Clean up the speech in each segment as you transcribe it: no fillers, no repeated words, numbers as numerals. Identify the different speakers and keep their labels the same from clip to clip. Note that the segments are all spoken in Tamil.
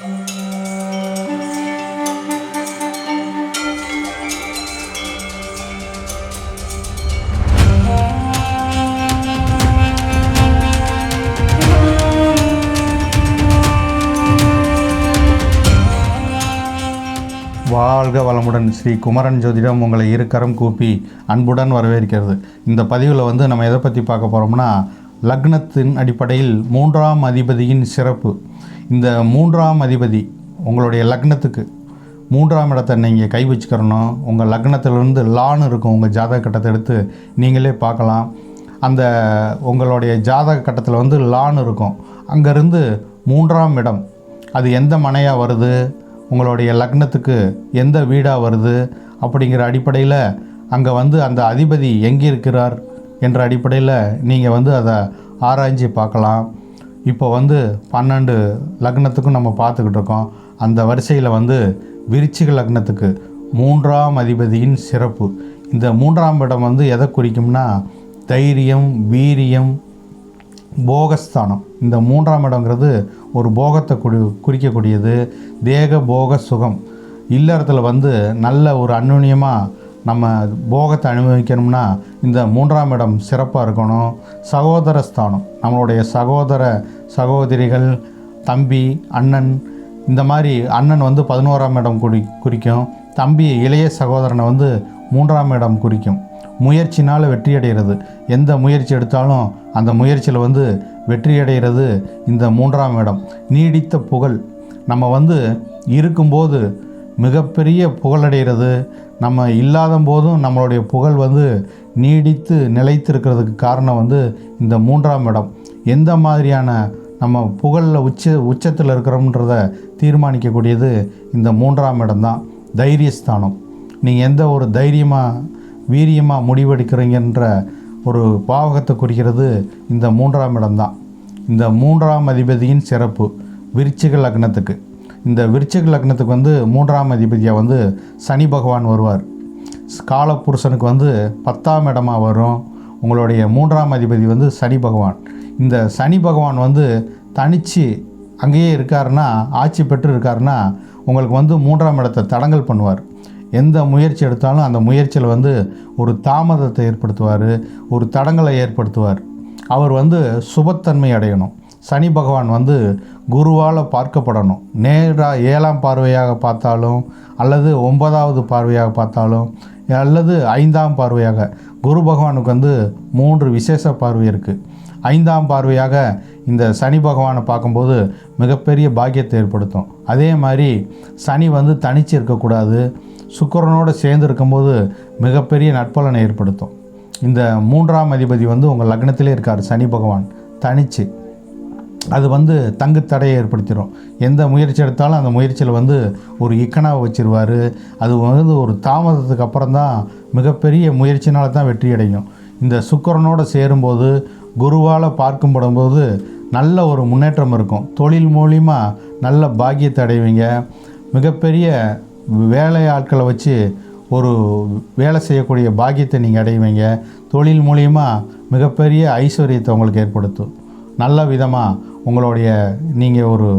Speaker 1: வாழ்க வளமுடன். ஸ்ரீ குமரன் ஜோதிடம் உங்களை இருக்கரம் கூப்பி அன்புடன் வரவேற்கிறது. இந்த பதிவில் நம்ம எதை பற்றி பார்க்க போகிறோம்னா, லக்னத்தின் அடிப்படையில் 3ஆம் அதிபதியின் சிறப்பு. இந்த 3ஆம் அதிபதி உங்களுடைய லக்னத்துக்கு 3ஆம் இடத்தை நீங்கள் கை வச்சுக்கிறணும். உங்கள் லக்னத்திலிருந்து லான்னு இருக்கும். உங்கள் ஜாதக கட்டத்தை எடுத்து நீங்களே பார்க்கலாம். அந்த உங்களுடைய ஜாதக கட்டத்தில் லான்னு இருக்கும். அங்கேருந்து 3ஆம் இடம் அது எந்த மனையாக வருது, உங்களுடைய லக்னத்துக்கு எந்த வீடாக வருது அப்படிங்கிற அடிப்படையில் அங்கே அந்த அதிபதி எங்கே இருக்கிறார் என்ற அடிப்படையில் நீங்கள் அதை ஆராய்ச்சி பார்க்கலாம். இப்போ 12 லக்னத்துக்கும் நம்ம பார்த்துக்கிட்டு இருக்கோம். அந்த வரிசையில் விருச்சிக லக்னத்துக்கு 3ஆம் அதிபதியின் சிறப்பு. இந்த 3ஆம் இடம் எதை குறிக்கும்னா, தைரியம், வீரியம், போகஸ்தானம். இந்த 3ஆம் இடங்கிறது ஒரு போகத்தை குறிக்கக்கூடியது. தேக போக சுகம். இல்லறத்தில் நல்ல ஒரு அந்யோன்யமாக நம்ம போகத்தை அனுபவிக்கணும்னா இந்த 3ஆம் இடம் சிறப்பாக இருக்கணும். சகோதர ஸ்தானம். நம்மளுடைய சகோதர சகோதரிகள், தம்பி, அண்ணன், இந்த மாதிரி அண்ணன் 11ஆம் இடம் குறிக்கும். தம்பி இளைய சகோதரனை 3ஆம் இடம் குறிக்கும். முயற்சினால் வெற்றி அடைகிறது. எந்த முயற்சி எடுத்தாலும் அந்த முயற்சியில் வெற்றி அடைகிறது இந்த 3ஆம் இடம். நீடித்த புகழ். நம்ம இருக்கும்போது மிகப்பெரிய புகழடைகிறது. நம்ம இல்லாத போதும் நம்மளுடைய புகழ் நீடித்து நிலைத்திருக்கிறதுக்கு காரணம் இந்த 3ஆம் இடம். எந்த மாதிரியான நம்ம புகழில் உச்சத்தில் இருக்கிறோம்ன்றத தீர்மானிக்கக்கூடியது இந்த 3ஆம் இடம் தான். தைரியஸ்தானம். நீங்கள் எந்த ஒரு தைரியமாக வீரியமாக முடிவெடுக்கிறீங்கன்ற ஒரு பாவகத்தை குறிக்கிறது இந்த 3ஆம் இடம் தான். இந்த 3ஆம் அதிபதியின் சிறப்பு விருச்சிக லக்னத்துக்கு. இந்த விருச்சிக லக்னத்துக்கு 3ஆம் அதிபதியாக சனி பகவான் வருவார். காலப்புருஷனுக்கு 10ஆம் இடமாக வரும். உங்களுடைய 3ஆம் அதிபதி சனி பகவான். இந்த சனி பகவான் தனித்து அங்கேயே இருக்காருன்னா, ஆட்சி பெற்று இருக்காருன்னா, உங்களுக்கு 3ஆம் இடத்தை தடங்கல் பண்ணுவார். எந்த முயற்சி எடுத்தாலும் அந்த முயற்சியில் ஒரு தாமதத்தை ஏற்படுத்துவார், ஒரு தடங்களை ஏற்படுத்துவார். அவர் சுபத்தன்மை அடையணும். சனி பகவான் குருவால் பார்க்கப்படணும். நேராக 7ஆம் பார்வையாக பார்த்தாலும், அல்லது 9வது பார்வையாக பார்த்தாலும், அல்லது 5ஆம் பார்வையாக. குரு பகவானுக்கு 3 விசேஷ பார்வை இருக்குது. 5ஆம் பார்வையாக இந்த சனி பகவானை பார்க்கும்போது மிகப்பெரிய பாக்கியத்தை ஏற்படுத்தும். அதே மாதிரி சனி தனிச்சு இருக்கக்கூடாது. சுக்கிரனோடு சேர்ந்து இருக்கும்போது மிகப்பெரிய நற்பலனை ஏற்படுத்தும். இந்த 3ஆம் அதிபதி உங்கள் லக்னத்திலே இருக்கார் சனி பகவான் தனிச்சு. அது தங்கு தடையை ஏற்படுத்திடும். எந்த முயற்சி எடுத்தாலும் அந்த முயற்சியில் ஒரு இக்கனாவை வச்சிருவார். அது ஒரு தாமதத்துக்கு அப்புறம் தான் மிகப்பெரிய முயற்சினால தான் வெற்றி அடையும். இந்த சுக்கிரனோடு சேரும்போது, குருவால் பார்க்கும்போது நல்ல ஒரு முன்னேற்றம் இருக்கும். தொழில் மூலிமா நல்ல பாக்கியத்தை அடைவீங்க. மிகப்பெரிய வேலை ஆட்களை வச்சு ஒரு வேலை செய்யக்கூடிய பாக்கியத்தை நீங்கள் அடைவீங்க. தொழில் மூலிமா மிகப்பெரிய ஐஸ்வர்யத்தை உங்களுக்கு ஏற்படுத்தும். நல்ல விதமாக உங்களுடைய நீங்கள் ஒரு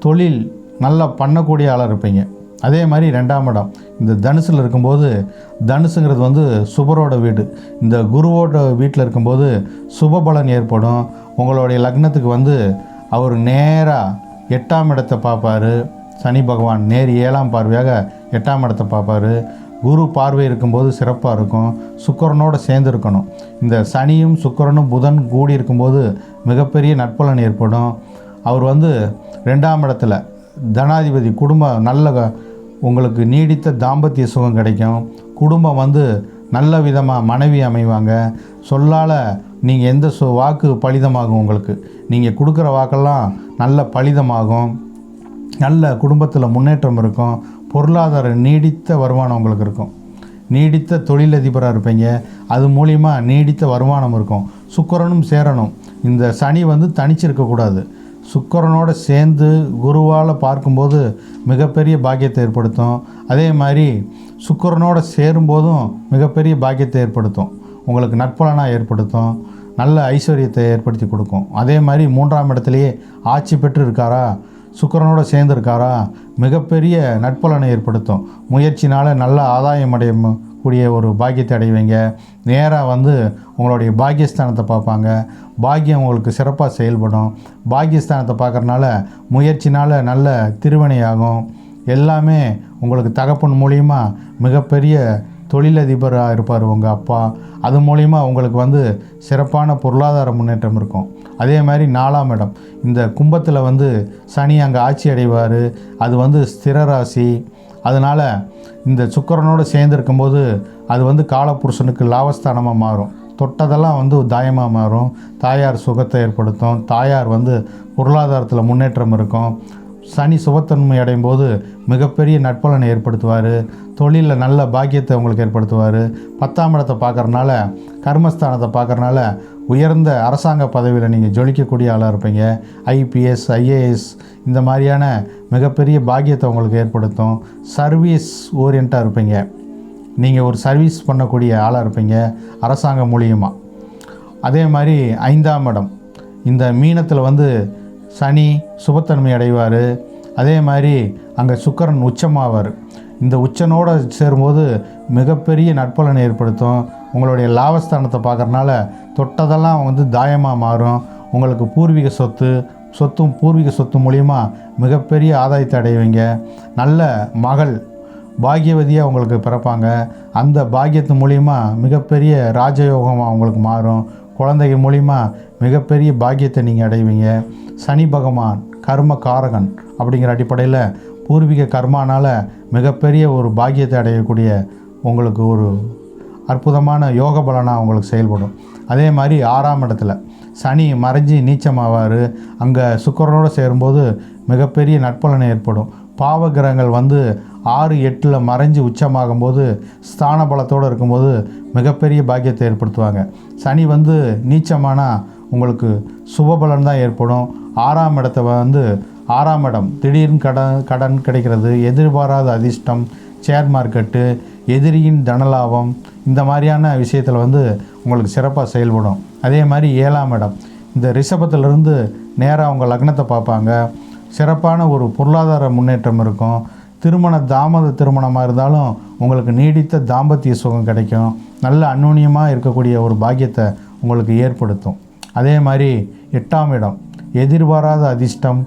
Speaker 1: தொழில் நல்லா பண்ணக்கூடிய ஆளாக இருப்பீங்க. அதே மாதிரி 2ஆம் இடம் இந்த தனுசில் இருக்கும்போது, தனுசுங்கிறது சுபரோட வீடு. இந்த குருவோட வீட்டில் இருக்கும்போது சுபபலன் ஏற்படும். உங்களுடைய லக்னத்துக்கு அவர் நேராக 8ஆம் இடத்தை பார்ப்பார். சனி பகவான் நேர் 7ஆம் பார்வையாக 8ஆம் இடத்தை பார்ப்பார். குரு பார்வை இருக்கும்போது சிறப்பாக இருக்கும். சுக்கிரனோடு சேர்ந்து இருக்கணும். இந்த சனியும் சுக்கிரனும் புதன் கூடி இருக்கும்போது மிகப்பெரிய நற்பலன் ஏற்படும். அவர் 2ஆம் இடத்துல தனாதிபதி. குடும்பம் நல்ல உங்களுக்கு நீடித்த தாம்பத்திய சுகம் கிடைக்கும். குடும்பம் நல்ல விதமாக மனைவி அமைவாங்க. சொல்லால் நீங்கள் எந்த வாக்கு பலிதமாகும். உங்களுக்கு நீங்கள் கொடுக்குற வாக்கெல்லாம் நல்ல பலிதமாகும். நல்ல குடும்பத்தில் முன்னேற்றம் இருக்கும். பொருளாதார நீடித்த வருமானம் உங்களுக்கு இருக்கும். நீடித்த தொழிலதிபராக இருப்பீங்க. அது மூலிமா நீடித்த வருமானம் இருக்கும். சுக்கிரனும் சேரணும். இந்த சனி தனிச்சிருக்கக்கூடாது. சுக்கிரனோடு சேர்ந்து குருவால் பார்க்கும்போது மிகப்பெரிய பாக்கியத்தை ஏற்படுத்தும். அதே மாதிரி சுக்கிரனோடு சேரும்போதும் மிகப்பெரிய பாக்கியத்தை ஏற்படுத்தும். உங்களுக்கு நற்பலனாக ஏற்படுத்தும். நல்ல ஐஸ்வர்யத்தை ஏற்படுத்தி கொடுக்கும். அதே மாதிரி 3ஆம் இடத்துலையே ஆட்சி பெற்று இருக்காரா, சுக்கிரனோட சேர்ந்துருக்காரா, மிகப்பெரிய நட்பலனை ஏற்படுத்தும். முயற்சினால் நல்ல ஆதாயம் கூடிய ஒரு பாக்கியத்தை அடைவீங்க. நேராக வந்து உங்களுடைய பாக்கியஸ்தானத்தை பார்ப்பாங்க. பாக்கியம் உங்களுக்கு சிறப்பாக செயல்படும். பாக்கியஸ்தானத்தை பார்க்குறனால முயற்சினால் நல்ல திருவினையாகும். எல்லாமே உங்களுக்கு தகப்பன் மூலிமா மிகப்பெரிய தொழிலதிபராக இருப்பார் உங்கள் அப்பா. அது மூலிமா உங்களுக்கு வந்து சிறப்பான பொருளாதார முன்னேற்றம் இருக்கும். அதே மாதிரி 4ஆம் இடம், இந்த கும்பத்தில் வந்து சனி அங்கே ஆட்சி அடைவார். அது வந்து ஸ்திர ராசி. அதனால் இந்த சுக்கிரனோடு சேர்ந்துருக்கும்போது அது வந்து காலபுருஷனுக்கு லாபஸ்தானமாக மாறும். தொட்டதெல்லாம் வந்து தாயமாக மாறும். தாயார் சுகத்தை ஏற்படுத்தும். தாயார் வந்து பொருளாதாரத்தில் முன்னேற்றம் இருக்கும். சனி சுபத்தன்மை அடையும் போது மிகப்பெரிய நட்பலனை ஏற்படுத்துவார். தொழிலில் நல்ல பாக்கியத்தை உங்களுக்கு ஏற்படுத்துவார். 10ஆம் இடத்தை பார்க்குறனால, கர்மஸ்தானத்தை பார்க்குறனால உயர்ந்த அரசாங்க பதவியில் நீங்கள் ஜொலிக்கக்கூடிய ஆளாக இருப்பீங்க. ஐபிஎஸ், ஐஏஎஸ் இந்த மாதிரியான மிகப்பெரிய பாக்கியத்தை உங்களுக்கு ஏற்படுத்தும். சர்வீஸ் ஓரியண்ட்டாக இருப்பீங்க. நீங்கள் ஒரு சர்வீஸ் பண்ணக்கூடிய ஆளாக இருப்பீங்க அரசாங்கம் மூலியமாக. அதே மாதிரி 5ஆம் இடம், இந்த மீனத்தில் வந்து சனி சுபத்தன்மை அடைவார். அதே மாதிரி அங்கே சுக்கிரன் உச்சமாவார். இந்த உச்சனோடு சேரும்போது மிகப்பெரிய நட்பலனை ஏற்படுத்தும். உங்களுடைய லாபஸ்தானத்தை பார்க்குறனால தொட்டதெல்லாம் வந்து தாயமாக மாறும். உங்களுக்கு பூர்வீக பூர்வீக சொத்து மூலிமா மிகப்பெரிய ஆதாயத்தை அடைவீங்க. நல்ல மகள் பாக்கியவதியாக உங்களுக்கு பிறப்பாங்க. அந்த பாக்கியத்து மூலிமா மிகப்பெரிய ராஜயோகமாக உங்களுக்கு மாறும். குழந்தைகள் மூலிமா மிகப்பெரிய பாக்கியத்தை நீங்கள் அடைவீங்க. சனி பகவான் கர்ம காரகன் அப்படிங்கிற அடிப்படையில் பூர்வீக கர்மானால் மிகப்பெரிய ஒரு பாக்கியத்தை அடையக்கூடிய உங்களுக்கு ஒரு அற்புதமான யோக பலனாக உங்களுக்கு செயல்படும். அதே மாதிரி 6ஆம் இடத்துல சனி மறைஞ்சி நீச்சமாவார். அங்கே சுக்கிரனோடு சேரும்போது மிகப்பெரிய நட்பலனை ஏற்படும். பாவ கிரகங்கள் வந்து 6, 8 மறைஞ்சு உச்சமாகும்போது ஸ்தான பலத்தோடு இருக்கும்போது மிகப்பெரிய பாக்கியத்தை ஏற்படுத்துவாங்க. சனி வந்து நீச்சமானால் உங்களுக்கு சுபபலன் தான் ஏற்படும். 6ஆம் இடத்தை வந்து 6ஆம் இடம் திடீர்னு கடன் கிடைக்கிறது, எதிர்பாராத அதிர்ஷ்டம், ஷேர் மார்க்கெட்டு, எதிரியின் தனலாபம் இந்த மாதிரியான விஷயத்தில் வந்து உங்களுக்கு சிறப்பாக செயல்படும். அதே மாதிரி 7ஆம் இடம், இந்த ரிஷபத்திலிருந்து நேராக உங்கள் லக்னத்தை பார்ப்பாங்க. சிறப்பான ஒரு பொருளாதார முன்னேற்றம் இருக்கும். தாமத திருமணமாக இருந்தாலும் உங்களுக்கு நீடித்த தாம்பத்திய சுகம் கிடைக்கும். நல்ல அந்யோன்யமாக இருக்கக்கூடிய ஒரு பாக்கியத்தை உங்களுக்கு ஏற்படுத்தும். அதே மாதிரி 8ஆம் இடம் எதிர்பாராத அதிர்ஷ்டம்.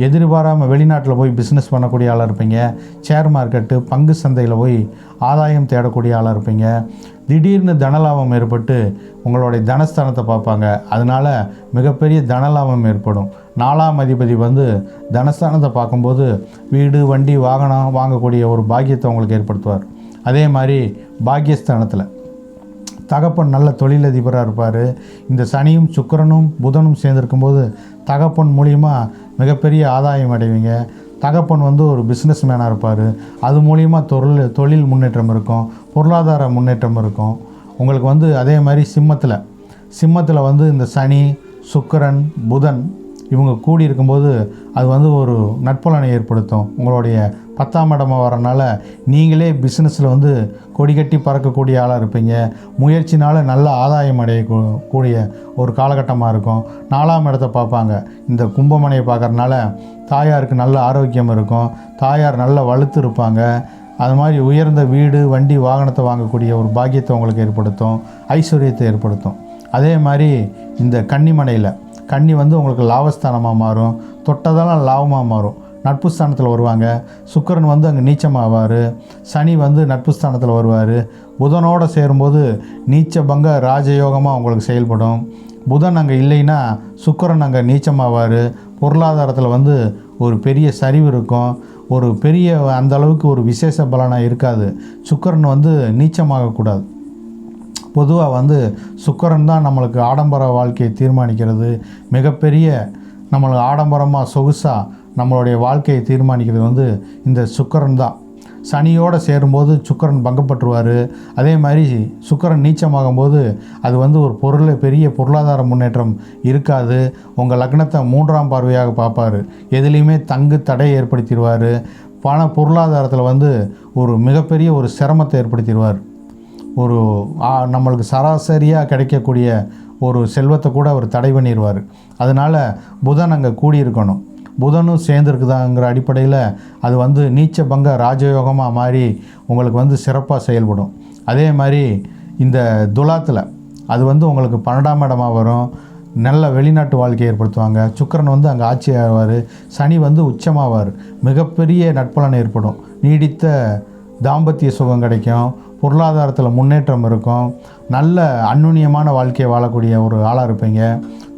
Speaker 1: எதிர்பாராமல் வெளிநாட்டில் போய் பிஸ்னஸ் பண்ணக்கூடிய ஆளாக இருப்பீங்க. ஷேர் மார்க்கெட்டு, பங்கு சந்தையில் போய் ஆதாயம் தேடக்கூடிய ஆளாக இருப்பீங்க. திடீர்னு தனலாபம் ஏற்பட்டு உங்களுடைய தனஸ்தானத்தை பார்ப்பாங்க. அதனால் மிகப்பெரிய தனலாபம் ஏற்படும். 4ஆம் அதிபதி வந்து தனஸ்தானத்தை பார்க்கும்போது வீடு, வண்டி, வாகனம் வாங்கக்கூடிய ஒரு பாக்கியத்தை உங்களுக்கு ஏற்படுத்துவார். அதே மாதிரி பாக்கியஸ்தானத்தில் தகப்பன் நல்ல தொழிலதிபராக இருப்பார். இந்த சனியும் சுக்கிரனும் புதனும் சேர்ந்துருக்கும்போது தகப்பன் மூலிமா மிகப்பெரிய ஆதாயம் அடைவீங்க. தகப்பன் வந்து ஒரு பிஸ்னஸ் மேனாக இருப்பார். அது மூலிமா தொழில் முன்னேற்றம் இருக்கும். பொருளாதார முன்னேற்றம் இருக்கும் உங்களுக்கு வந்து. அதே மாதிரி சிம்மத்தில் வந்து இந்த சனி, சுக்கிரன், புதன் இவங்க கூடி இருக்கும்போது அது வந்து ஒரு நட்பலனை ஏற்படுத்தும். உங்களுடைய 10ஆம் இடமாக வரனால நீங்களே பிஸ்னஸில் வந்து கொடி கட்டி பறக்கக்கூடிய ஆளாக இருப்பீங்க. முயற்சினால் நல்ல ஆதாயம் அடையக்கூடிய ஒரு காலகட்டமாக இருக்கும். 4ஆம் இடத்தை பார்ப்பாங்க. இந்த கும்பமனையை பார்க்குறதுனால தாயாருக்கு நல்ல ஆரோக்கியம் இருக்கும். தாயார் நல்ல வலுத்து இருப்பாங்க. அது மாதிரி உயர்ந்த வீடு, வண்டி, வாகனத்தை வாங்கக்கூடிய ஒரு பாக்கியத்தை உங்களுக்கு ஏற்படுத்தும். ஐஸ்வர்யத்தை ஏற்படுத்தும். அதே மாதிரி இந்த கன்னி வந்து உங்களுக்கு லாபஸ்தானமாக மாறும். தொட்டதெல்லாம் லாபமாக மாறும். நட்பு ஸ்தானத்தில் வருவாங்க. சுக்கிரன் வந்து அங்கே நீச்சமாவார். சனி வந்து நட்பு ஸ்தானத்தில் வருவார். புதனோடு சேரும்போது நீச்ச பங்க ராஜயோகமாக உங்களுக்கு செயல்படும். புதன் அங்கே இல்லைன்னா சுக்கிரன் அங்கே நீச்சமாவார். பொருளாதாரத்தில் வந்து ஒரு பெரிய சரிவு இருக்கும். ஒரு பெரிய அந்த அளவுக்கு ஒரு விசேஷ பலனாக இருக்காது. சுக்கிரன் வந்து நீச்சமாகக்கூடாது. பொதுவாக வந்து சுக்கிரன் தான் நம்மளுக்கு ஆடம்பர வாழ்க்கையை தீர்மானிக்கிறது. மிகப்பெரிய நம்மளுக்கு ஆடம்பரமாக சொகுசாக நம்மளுடைய வாழ்க்கையை தீர்மானிக்கிறது வந்து இந்த சுக்கிரன் தான். சனியோடு சேரும்போது சுக்கிரன் பங்கப்பட்டுருவார். அதே மாதிரி சுக்கிரன் நீச்சமாகும்போது அது வந்து ஒரு பெரிய பொருளாதார முன்னேற்றம் இருக்காது. உங்கள் லக்னத்தை 3ஆம் பார்வையாக பார்ப்பார். எதுலேயுமே தடை ஏற்படுத்திடுவார். பொருளாதாரத்தில் வந்து ஒரு மிகப்பெரிய ஒரு சிரமத்தை ஏற்படுத்திடுவார். நம்மளுக்கு சராசரியாக கிடைக்கக்கூடிய ஒரு செல்வத்தை கூட அவர் தடை பண்ணிடுவார். அதனால் புதன் அங்கே கூடியிருக்கணும். புதனும் சேர்ந்துருக்குதாங்கிற அடிப்படையில் அது வந்து நீச்ச பங்க ராஜயோகமாக மாறி உங்களுக்கு வந்து சிறப்பாக செயல்படும். அதே மாதிரி இந்த துலாத்தில் அது வந்து உங்களுக்கு 12ஆம் இடமாக வரும். நல்ல வெளிநாட்டு வாழ்க்கையை ஏற்படுத்துவாங்க. சுக்கிரன் வந்து அங்கே ஆட்சி ஆவார். சனி வந்து உச்சமாவார். மிகப்பெரிய நட்பலன் ஏற்படும். நீடித்த தாம்பத்திய சுகம் கிடைக்கும். பொருளாதாரத்தில் முன்னேற்றம் இருக்கும். நல்ல அந்யுன்யமான வாழ்க்கையை வாழக்கூடிய ஒரு ஆளாக இருப்பீங்க.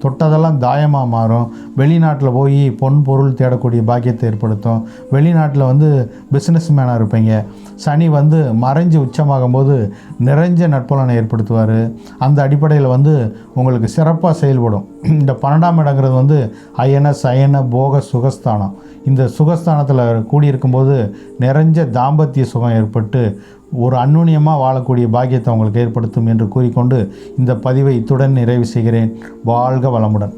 Speaker 1: தொட்டதெல்லாம் தாயமாக மாறும். வெளிநாட்டில் போய் பொன் பொருள் தேடக்கூடிய பாக்கியத்தை ஏற்படுத்தும். வெளிநாட்டில் வந்து பிஸ்னஸ் மேனாக இருப்பீங்க. சனி வந்து மறைஞ்சு உச்சமாகும் போது நிறைஞ்ச நட்பலனை ஏற்படுத்துவார். அந்த அடிப்படையில் வந்து உங்களுக்கு சிறப்பாக செயல்படும். இந்த 12ஆம் இடங்கிறது வந்து அயன சயன போக சுகஸ்தானம். இந்த சுகஸ்தானத்தில் கூடியிருக்கும்போது நிறைஞ்ச தாம்பத்திய சுகம் ஏற்பட்டு ஒரு அந்யுன்யமாக வாழக்கூடிய பாக்கியத்தை உங்களுக்கு ஏற்படுத்தும் என்று கூறிக்கொண்டு இந்த பதிவை இத்துடன் நிறைவு செய்கிறேன். வாழ்க வளமுடன்.